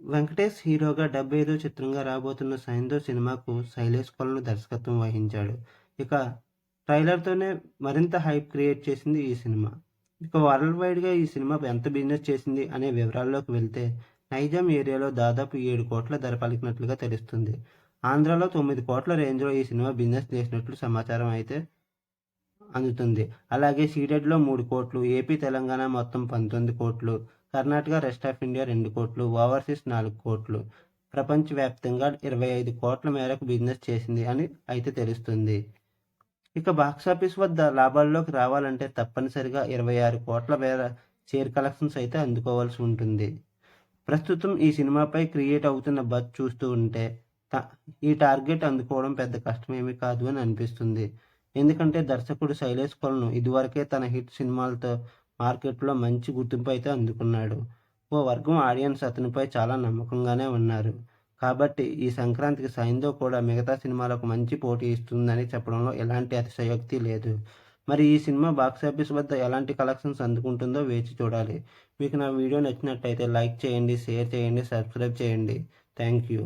వెంకటేష్ హీరోగా 75వ చిత్రంగా రాబోతున్న 'సైంధవ్' సినిమాకు శైలేష్ కొలను దర్శకత్వం వహించాడు. ఇక ట్రైలర్‌తోనే మరింత హైప్ క్రియేట్ చేసింది ఈ సినిమా. ఇక వరల్డ్ వైడ్‌గా ఈ సినిమా ఎంత బిజినెస్ చేసింది అనే వివరాల్లోకి వెళ్తే, నైజాం ఏరియాలో దాదాపు 7 కోట్ల ధర పలికినట్లుగా తెలుస్తుంది. ఆంధ్రాలో 9 కోట్ల రేంజ్‌లో ఈ సినిమా బిజినెస్ చేసినట్లు సమాచారం అయితే అందుతుంది. అలాగే సీడెడ్‌లో 3 కోట్లు, ఏపీ, తెలంగాణ మొత్తం 19 కోట్లు, కర్ణాటక, రెస్ట్ ఆఫ్ ఇండియా 2 కోట్లు, ఓవర్సీస్ 4 కోట్లు, ప్రపంచవ్యాప్తంగా 25 కోట్ల మేరకు బిజినెస్ చేసింది అని అయితే తెలుస్తుంది. ఇక బాక్సాఫీస్ వద్ద లాభాల్లోకి రావాలంటే తప్పనిసరిగా 26 కోట్ల మేర షేర్ కలెక్షన్స్ అయితే అందుకోవాల్సి ఉంటుంది. ప్రస్తుతం ఈ సినిమాపై క్రియేట్ అవుతున్న బజ్ చూస్తూ ఉంటే త ఈ టార్గెట్ అందుకోవడం పెద్ద కష్టమేమీ కాదు అని అనిపిస్తుంది. ఎందుకంటే దర్శకుడు శైలేష్ కొలను ఇదివరకే తన హిట్ సినిమాలతో మార్కెట్‌లో మంచి గుర్తింపు అయితే అందుకున్నాడు. ఓ వర్గం ఆడియన్స్ అతనిపై చాలా నమ్మకంగానే ఉన్నారు. కాబట్టి ఈ సంక్రాంతికి 'సైంధవ్' కూడా మిగతా సినిమాలకు మంచి పోటీ ఇస్తుందని చెప్పడంలో ఎలాంటి అతిశయోక్తి లేదు. మరి ఈ సినిమా బాక్సాఫీస్ వద్ద ఎలాంటి కలెక్షన్స్ అందుకుంటుందో వేచి చూడాలి. మీకు నా వీడియో నచ్చినట్టయితే లైక్ చేయండి, షేర్ చేయండి, సబ్స్క్రైబ్ చేయండి. Thank you.